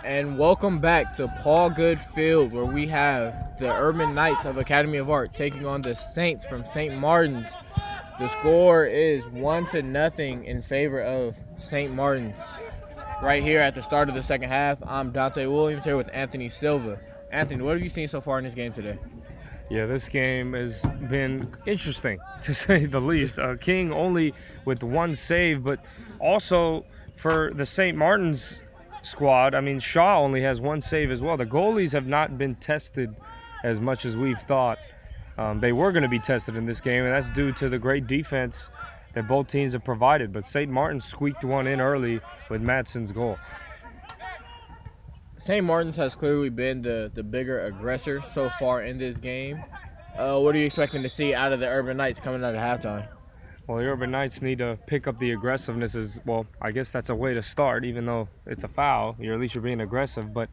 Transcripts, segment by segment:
And welcome back to Paul Good Field, where we have the Urban Knights of Academy of Art taking on the Saints from St. Martin's. The score is 1-0 in favor of St. Martin's. Right here at the start of the second half, I'm Dante Williams here with Anthony Silva. Anthony, what have you seen so far in this game today? Yeah, this game has been interesting, to say the least. King only with one save, but also for the St. Martin's squad, I mean, Shaw only has one save as well. The goalies have not been tested as much as we've thought. They were going to be tested in this game, and that's due to the great defense that both teams have provided. But St. Martin squeaked one in early with Madsen's goal. St. Martin's has clearly been the bigger aggressor so far in this game. What are you expecting to see out of the Urban Knights coming out of halftime? Well, the Urban Knights need to pick up the aggressiveness as well. I guess that's a way to start, even though it's a foul. At least you're being aggressive, but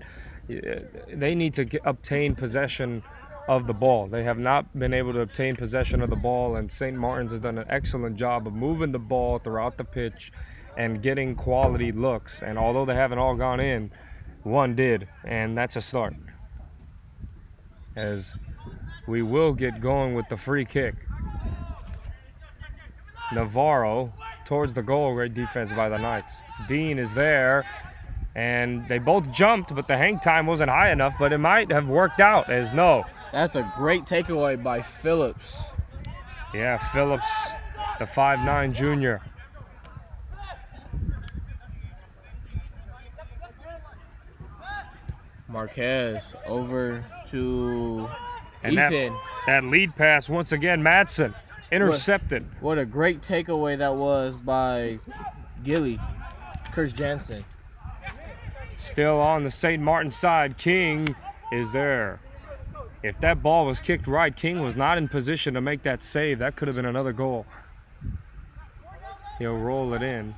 they need to obtain possession of the ball. They have not been able to obtain possession of the ball, and St. Martin's has done an excellent job of moving the ball throughout the pitch and getting quality looks. And although they haven't all gone in, one did, and that's a start. As we will get going with the free kick. Navarro towards the goal. Great defense by the Knights. Dean is there, and they both jumped, but the hang time wasn't high enough, but it might have worked out as no. That's a great takeaway by Phillips. Yeah, Phillips, the 5'9" junior. Marquez over to And Ethan. that lead pass, once again, Madsen, intercepted. What a great takeaway that was by Gilly, Chris Jansen. Still on the St. Martin side, King is there. If that ball was kicked right, King was not in position to make that save. That could have been another goal. He'll roll it in.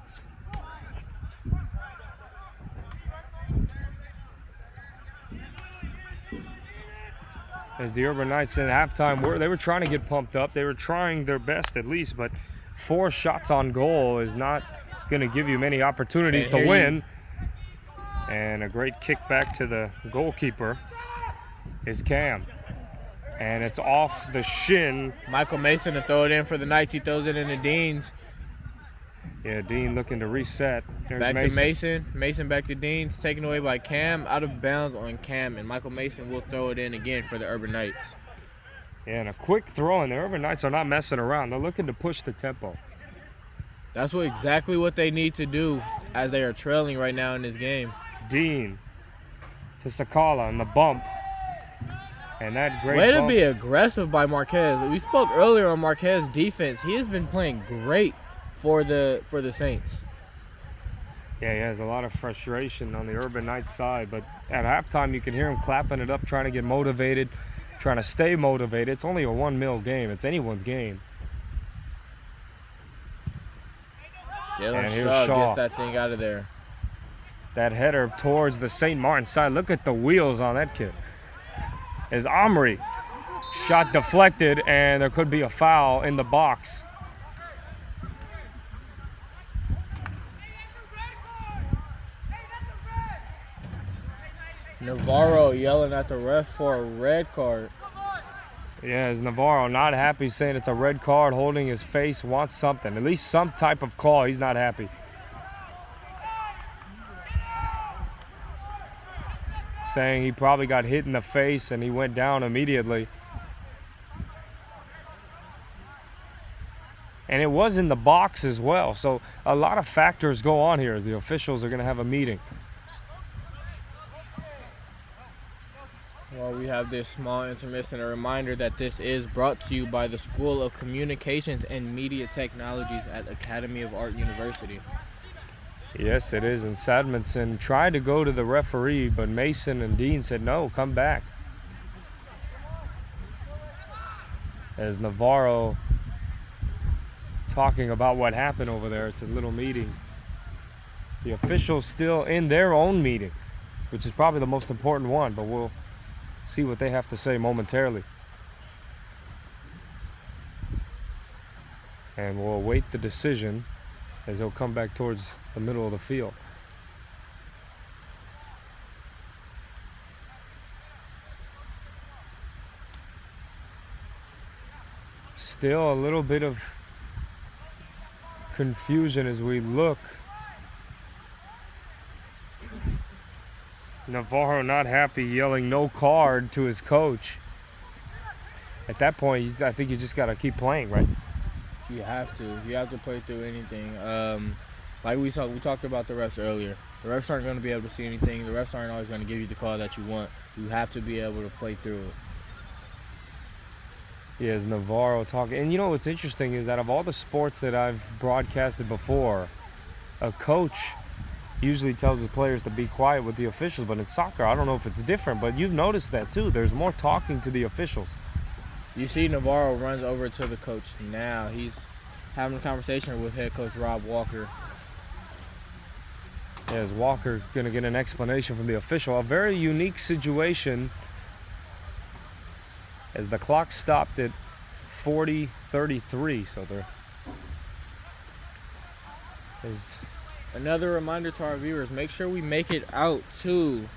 As the Urban Knights in halftime, they were trying to get pumped up. They were trying their best at least, but 4 shots on goal is not going to give you many opportunities to win. And a great kick back to the goalkeeper is Cam. And it's off the shin. Michael Mason to throw it in for the Knights. He throws it into Dean's. Yeah, Dean looking to reset. There's back to Mason. Mason back to Dean's. Taken away by Cam. Out of bounds on Cam. And Michael Mason will throw it in again for the Urban Knights. Yeah, and a quick throw. And the Urban Knights are not messing around. They're looking to push the tempo. That's exactly what they need to do as they are trailing right now in this game. Dean to Sakala and the bump. And that great way bump. To be aggressive by Marquez. We spoke earlier on Marquez's defense. He has been playing great for the Saints. Yeah, he has a lot of frustration on the Urban Knights side, but at halftime you can hear him clapping it up, trying to get motivated, trying to stay motivated. It's only a 1-0 game. It's anyone's game. Jalen Shaw gets that thing out of there. That header towards the St. Martin side. Look at the wheels on that kid. As Omri shot deflected, and there could be a foul in the box. Navarro yelling at the ref for a red card. Yeah, as Navarro not happy, saying it's a red card, holding his face, wants something. At least some type of call. He's not happy. Saying he probably got hit in the face and he went down immediately. And it was in the box as well. So a lot of factors go on here as the officials are going to have a meeting. Well, we have this small intermission, a reminder that this is brought to you by the School of Communications and Media Technologies at Academy of Art University. Yes, it is. And Sadmanson tried to go to the referee, but Mason and Dean said, no, come back. As Navarro talking about what happened over there. It's a little meeting. The officials still in their own meeting, which is probably the most important one, but we'll see what they have to say momentarily. And we'll await the decision as they'll come back towards the middle of the field. Still a little bit of confusion as we look. Navarro not happy, yelling no card to his coach. At that point, I think you just got to keep playing, right? You have to. You have to play through anything. Like we talked about the refs earlier. The refs aren't going to be able to see anything. The refs aren't always going to give you the call that you want. You have to be able to play through it. Yes, Navarro talking. And you know what's interesting is that of all the sports that I've broadcasted before, a coach usually tells his players to be quiet with the officials. But in soccer, I don't know if it's different, but you've noticed that too. There's more talking to the officials. You see Navarro runs over to the coach now. He's having a conversation with head coach Rob Walker. As Walker going to get an explanation from the official. A very unique situation as the clock stopped at 40:33. So there is another reminder to our viewers. Make sure we make it out to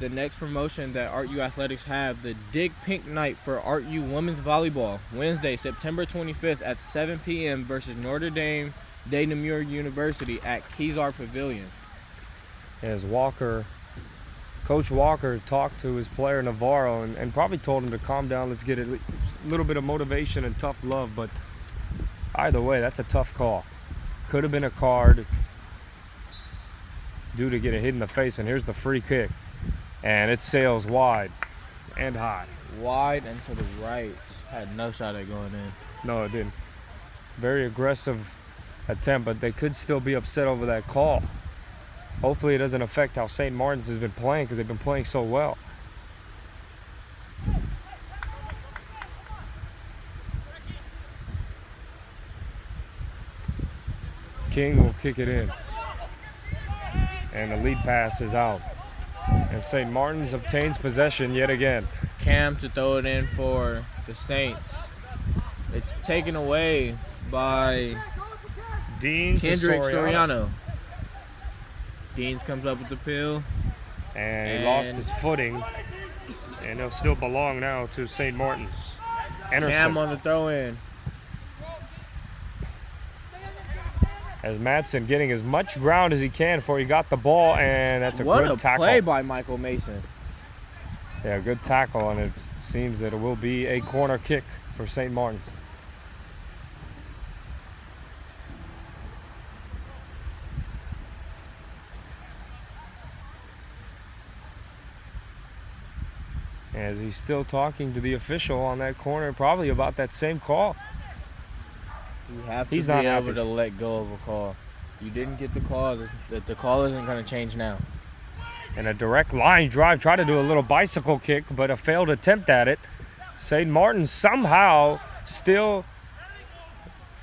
the next promotion that Art U Athletics have, the Dig Pink Night for Art U Women's Volleyball, Wednesday, September 25th at 7 p.m. versus Notre Dame de Namur University at Kezar Pavilion. As Coach Walker talked to his player Navarro and probably told him to calm down, let's get a little bit of motivation and tough love, but either way, that's a tough call. Could have been a card due to get a hit in the face, and here's the free kick. And it sails wide and high. Wide and to the right. Had no shot at going in. No, it didn't. Very aggressive attempt, but they could still be upset over that call. Hopefully it doesn't affect how St. Martin's has been playing because they've been playing so well. King will kick it in. And the lead pass is out. And St. Martin's obtains possession yet again. Cam to throw it in for the Saints. It's taken away by Dean Kendrick Soriano. Deans comes up with the pill. And he lost his footing. And he'll still belong now to St. Martin's. Anderson. Cam on the throw in. As Madsen getting as much ground as he can before he got the ball, and that's a good tackle. What a play by Michael Mason. Yeah, good tackle, and it seems that it will be a corner kick for St. Martin's. As he's still talking to the official on that corner, probably about that same call. You have to be able to let go of a call. You didn't get the call. The call isn't going to change now. And a direct line drive. Tried to do a little bicycle kick, but a failed attempt at it. St. Martin somehow still,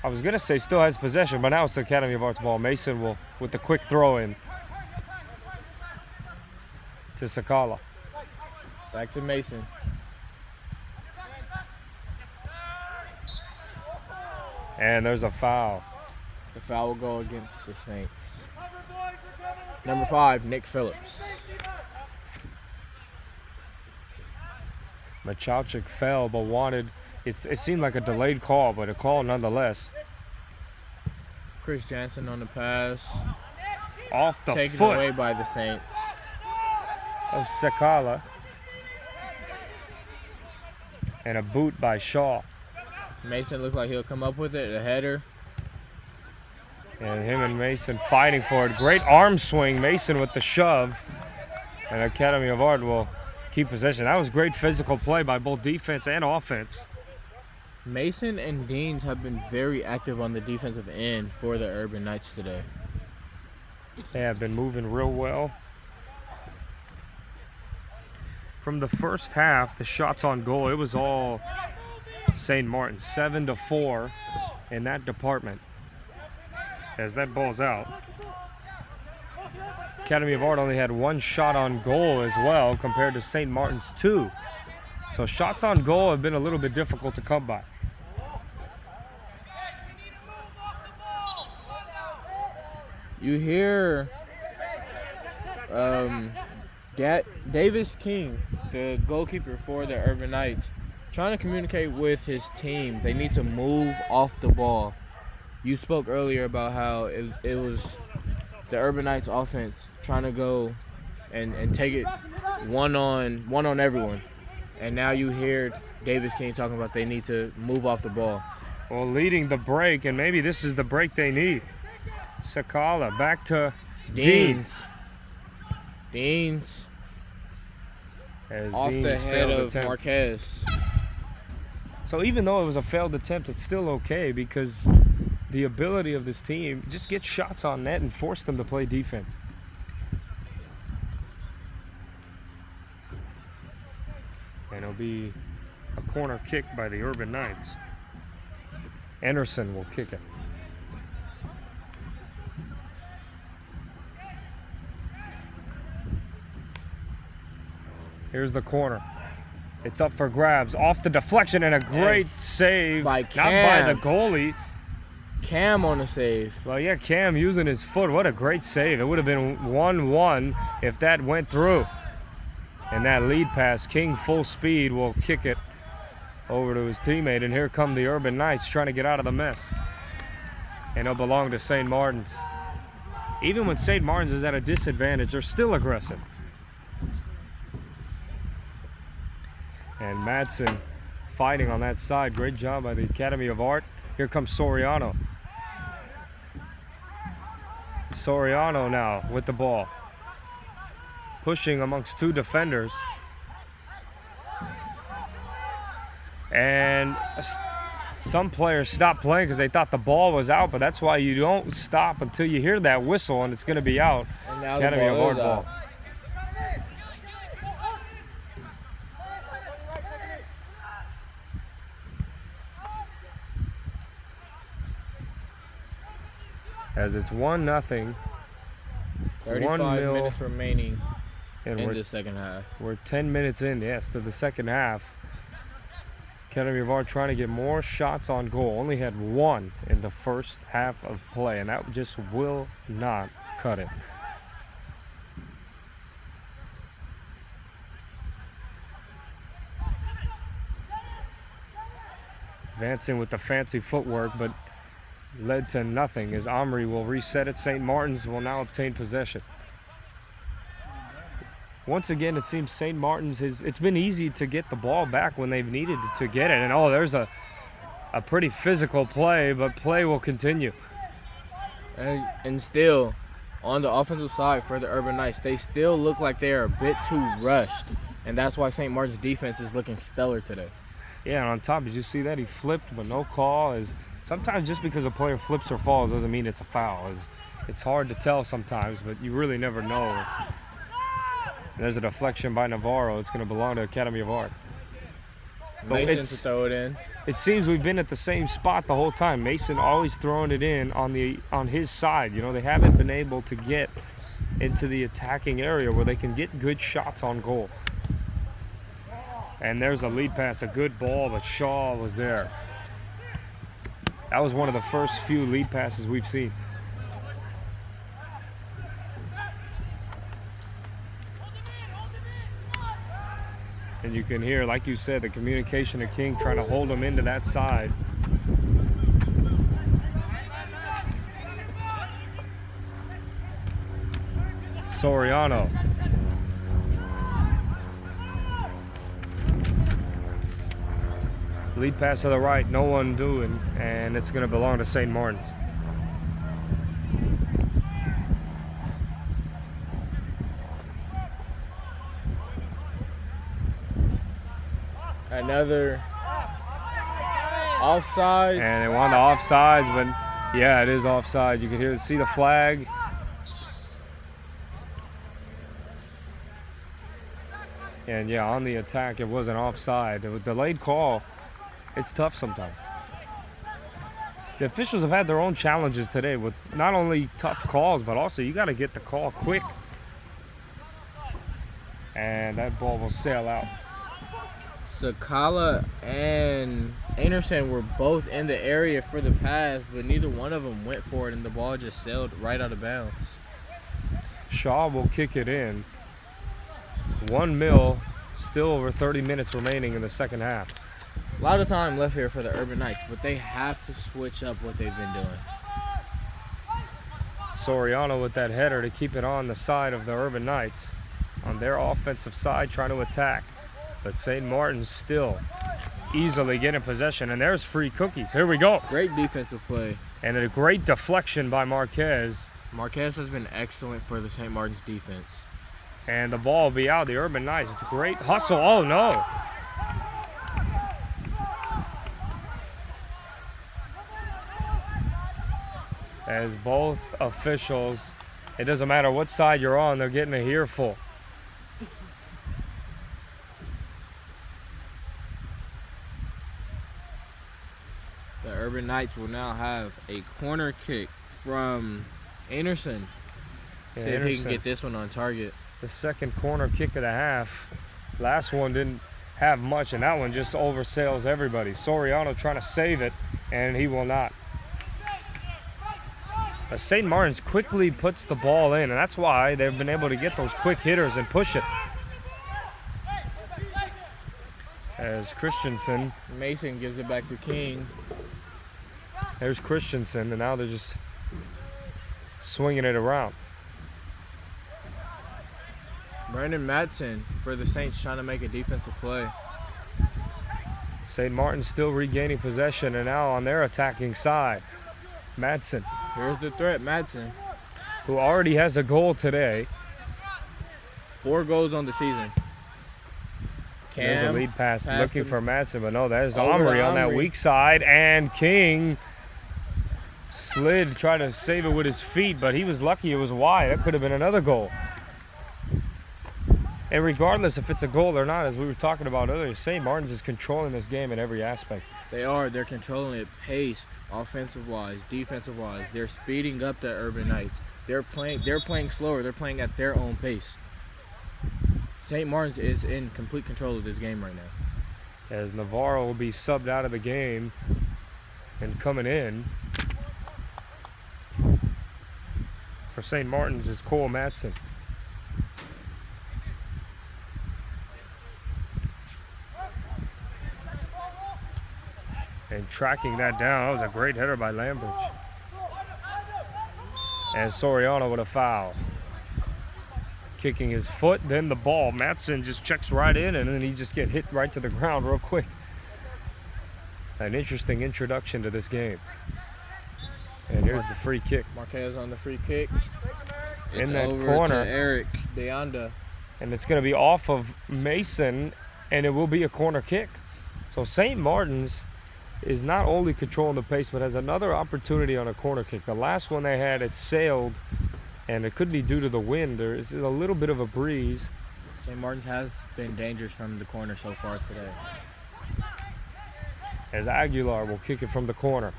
I was going to say still has possession, but now it's the Academy of Arts ball. Mason will, with the quick throw in to Sakala. Back to Mason. And there's a foul. The foul will go against the Saints. Number 5, Nick Phillips. Machowczyk fell, but wanted. It seemed like a delayed call, but a call nonetheless. Chris Jansen on the pass. Off the taken foot. Away by the Saints. Of Sakala. And a boot by Shaw. Mason looks like he'll come up with it, a header. And him and Mason fighting for it. Great arm swing, Mason with the shove. And Academy of Art will keep possession. That was great physical play by both defense and offense. Mason and Deans have been very active on the defensive end for the Urban Knights today. They have been moving real well. From the first half, the shots on goal, it was all St. Martin, 7-4 in that department. As that ball's out. Academy of Art only had 1 shot on goal as well compared to St. Martin's 2. So shots on goal have been a little bit difficult to come by. You hear Davis King, the goalkeeper for the Urban Knights, trying to communicate with his team. They need to move off the ball. You spoke earlier about how it was the Urban Knights offense trying to go and take it one on everyone. And now you hear Davis King talking about they need to move off the ball. Well, leading the break, and maybe this is the break they need. Sakala back to Deans. As Off Deans the head failed of attempt. Marquez. So even though it was a failed attempt, it's still okay because the ability of this team just get shots on net and force them to play defense. And it'll be a corner kick by the Urban Knights. Anderson will kick it. Here's the corner. It's up for grabs. Off the deflection and a great save. By Not by the goalie. Cam on the save. Well, yeah, Cam using his foot. What a great save. It would have been 1-1 if that went through. And that lead pass, King full speed will kick it over to his teammate. And here come the Urban Knights trying to get out of the mess. And it'll belong to St. Martin's. Even when St. Martin's is at a disadvantage, they're still aggressive. And Madsen fighting on that side. Great job by the Academy of Art. Here comes Soriano. Soriano now with the ball. Pushing amongst two defenders. And some players stopped playing because they thought the ball was out, but that's why you don't stop until you hear that whistle and it's going to be out. And now Academy of Art ball. As it's 1-0. 35 minutes remaining and in the second half. We're 10 minutes in, yes, to the second half. Academy of Art trying to get more shots on goal. Only had one in the first half of play, and that just will not cut it. Advancing with the fancy footwork, but led to nothing as Omri will reset it. St. Martin's will now obtain possession. Once again, it seems St. Martin's it's been easy to get the ball back when they've needed to get it. And oh, there's a pretty physical play, but play will continue. And still, on the offensive side for the Urban Knights, they still look like they are a bit too rushed. And that's why St. Martin's defense is looking stellar today. Yeah, and on top, did you see that? He flipped, but no call. Sometimes just because a player flips or falls doesn't mean it's a foul. It's hard to tell sometimes, but you really never know. There's a deflection by Navarro. It's going to belong to Academy of Art. Mason to throw it in. It seems we've been at the same spot the whole time. Mason always throwing it in on his side. You know, they haven't been able to get into the attacking area where they can get good shots on goal. And there's a lead pass, a good ball, but Shaw was there. That was one of the first few lead passes we've seen. And you can hear, like you said, the communication of King trying to hold him into that side. Soriano. Lead pass to the right, no one doing, and it's going to belong to St. Martin's. Another offside. And they want the offsides, but yeah, it is offside. You can see the flag. And yeah, on the attack, it was an offside. With delayed call, it's tough sometimes. The officials have had their own challenges today with not only tough calls, but also you got to get the call quick. And that ball will sail out. Sakala and Anderson were both in the area for the pass, but neither one of them went for it, and the ball just sailed right out of bounds. Shaw will kick it in. 1-0, still over 30 minutes remaining in the second half. A lot of time left here for the Urban Knights, but they have to switch up what they've been doing. Soriano with that header to keep it on the side of the Urban Knights. On their offensive side, trying to attack. But St. Martin's still easily getting possession. And there's free cookies. Here we go. Great defensive play. And a great deflection by Marquez. Marquez has been excellent for the St. Martin's defense. And the ball will be out. The Urban Knights. Great hustle. Oh, no. As both officials, it doesn't matter what side you're on, they're getting a earful. The Urban Knights will now have a corner kick from Anderson. Yeah, See if he Anderson. can get this one on target. The second corner kick of the half. Last one didn't have much, and that one just oversails everybody. Soriano trying to save it, and he will not. St. Martin's quickly puts the ball in, and that's why they've been able to get those quick hitters and push it. As Christensen, Mason gives it back to King. there's Christensen, and now they're just swinging it around. Brandon Madsen for the Saints trying to make a defensive play. St. Martin's still regaining possession, and now on their attacking side, Madsen, Here's the threat, Madsen. who already has a goal today. 4 goals on the season. There's a lead pass looking him for Madsen, but no, there's over to Omri on that Omri. weak side, and King slid, tried to save it with his feet, but he was lucky it was wide. That could have been another goal. And regardless if it's a goal or not, as we were talking about earlier, St. Martin's is controlling this game in every aspect. They are. They're controlling it pace, offensive-wise, defensive-wise. They're speeding up the Urban Knights. They're playing slower. They're playing at their own pace. St. Martin's is in complete control of this game right now. As Navarro will be subbed out of the game, and coming in for St. Martin's is Cole Madsen. And tracking that down, that was a great header by Lambridge. And Soriano with a foul. Kicking his foot, then the ball. Madsen just checks right in, and then he just get hit right to the ground real quick. An interesting introduction to this game. And here's the free kick. Marquez on the free kick. In It's that over corner. to Eric Deanda. And it's going to be off of Mason, and it will be a corner kick. So St. Martin's is not only controlling the pace, but has another opportunity on a corner kick. The last one they had, it sailed, and it could be due to the wind. There is a little bit of a breeze. St. Martin's has been dangerous from the corner so far today. As Aguilar will kick it from the corner.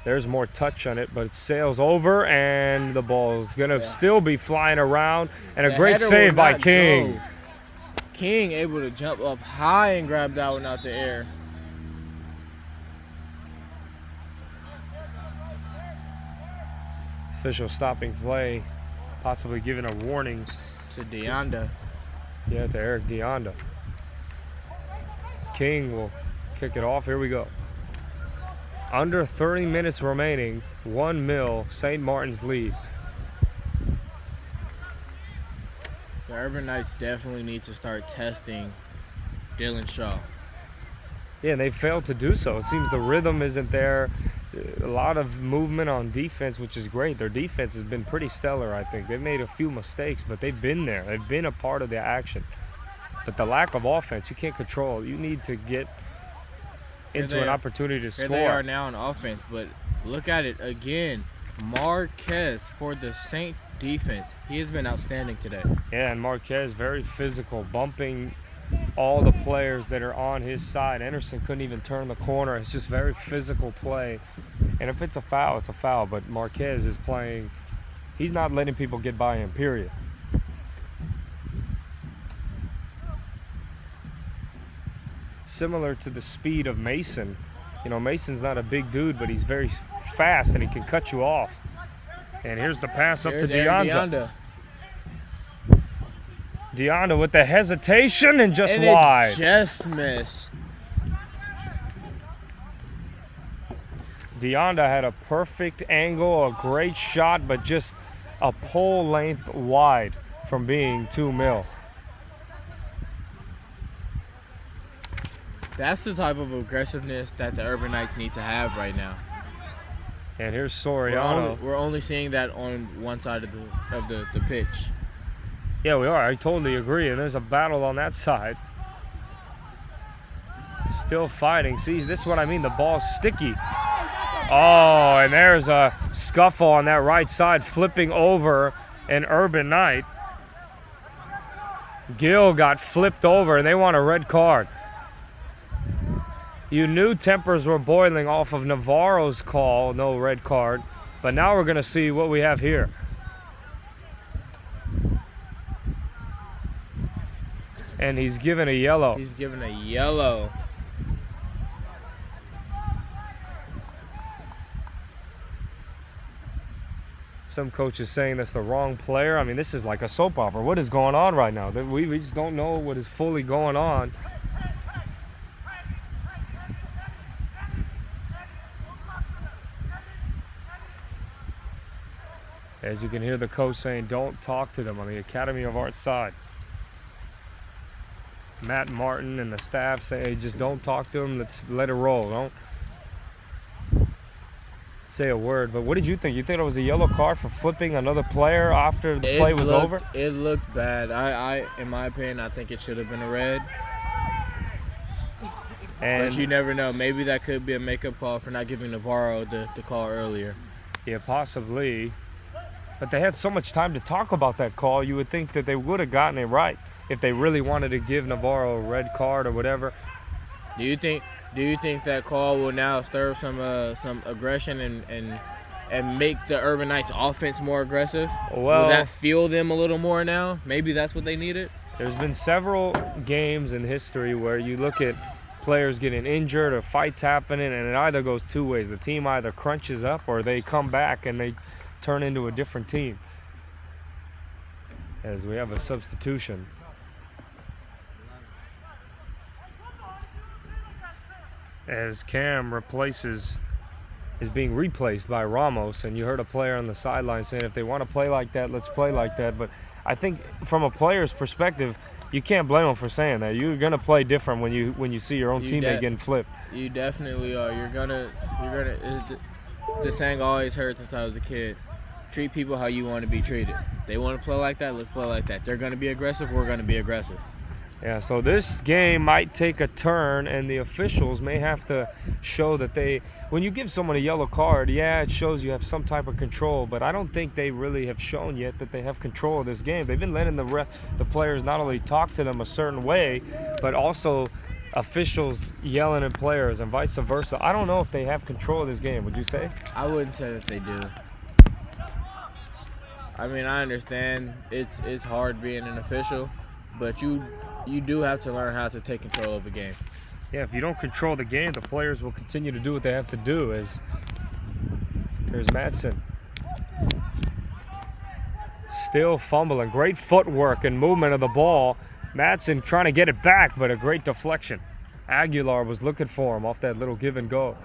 There's more touch on it, but it sails over, and the ball's going to still be flying around. And a The great header save will by not King. go. King able to jump up high and grab that one out the air. Official stopping play, possibly giving a warning. To Deanda. Yeah, to Eric Deanda. King will kick it off. Here we go. Under 30 minutes remaining, 1-0, St. Martin's lead. The Urban Knights definitely need to start testing Dylan Shaw. Yeah, and they failed to do so. It seems the rhythm isn't there. A lot of movement on defense, which is great. Their defense has been pretty stellar, I think. They've made a few mistakes, but they've been there. They've been a part of the action. But the lack of offense, you can't control. You need to get into an opportunity to Here they are score. now on offense, but look at it again. Marquez for the Saints defense. He has been outstanding today. Yeah, and Marquez very physical, bumping all the players that are on his side. Anderson couldn't even turn the corner. It's just very physical play. And if it's a foul, it's a foul. But Marquez is playing, he's not letting people get by him, period. Similar to the speed of Mason. You know, Mason's not a big dude, but he's very fast and he can cut you off. And here's the pass up to There's Eric Deanda. Deanda with the hesitation and just and wide. It just missed. Deonda had a perfect angle, a great shot, but just a pole length wide from being 2-0. That's the type of aggressiveness that the Urban Knights need to have right now. And here's Soriano. We're only seeing that on one side of the pitch. Yeah, we are. I totally agree. And there's a battle on that side. Still fighting. See, this is what I mean. The ball's sticky. Oh, and there's a scuffle on that right side, flipping over an Urban Knight. Gill got flipped over, and they want a red card. You knew tempers were boiling off of Navarro's call, no red card, but now we're going to see what we have here. And he's given a yellow. He's given a yellow. Some coaches saying that's the wrong player. I mean, this is like a soap opera. What is going on right now? We just don't know what is fully going on. As you can hear the coach saying, don't talk to them on the Academy of Art side. Matt Martin and the staff say, hey, just don't talk to them. Let's let it roll. Don't say a word. But what did you think? You think it was a yellow card for flipping another player after the play was over? It looked bad. In my opinion, I think it should have been a red. But you never know. Maybe that could be a makeup call for not giving Navarro the call earlier. Yeah, possibly. But they had so much time to talk about that call, you would think that they would have gotten it right if they really wanted to give Navarro a red card or whatever. Do you think that call will now stir some aggression and make the Urban Knights offense more aggressive? Well, will that fuel them a little more now? Maybe that's what they needed? There's been several games in history where you look at players getting injured or fights happening, and it either goes two ways. The team either crunches up or they come back and they turn into a different team. As we have a substitution. As Cam is being replaced by Ramos, and you heard a player on the sideline saying if they want to play like that, let's play like that. But I think from a player's perspective, you can't blame them for saying that. You're gonna play different when you see your own teammate getting flipped. You definitely are. You're gonna. The saying always heard since I was a kid. Treat people how you want to be treated. They want to play like that, let's play like that. They're going to be aggressive, we're going to be aggressive. Yeah, so this game might take a turn, and the officials may have to show that when you give someone a yellow card, yeah, it shows you have some type of control, but I don't think they really have shown yet that they have control of this game. They've been letting the players not only talk to them a certain way, but also officials yelling at players and vice versa. I don't know if they have control of this game, would you say? I wouldn't say that they do. I mean, I understand it's hard being an official, but you do have to learn how to take control of the game. Yeah, if you don't control the game, the players will continue to do what they have to do. As there's Madsen. Still fumbling. Great footwork and movement of the ball. Madsen trying to get it back, but a great deflection. Aguilar was looking for him off that little give and go.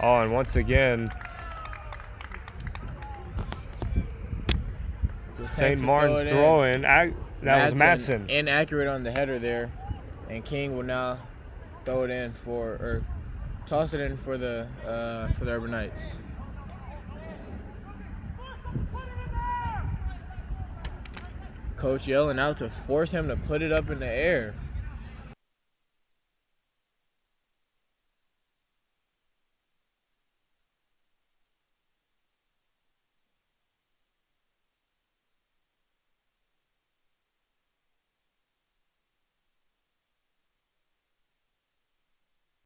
Oh, and once again, St. Martin's throw-in. That was Madsen. Inaccurate on the header there. And King will now throw it in toss it in for the Urban Knights. Coach yelling out to force him to put it up in the air.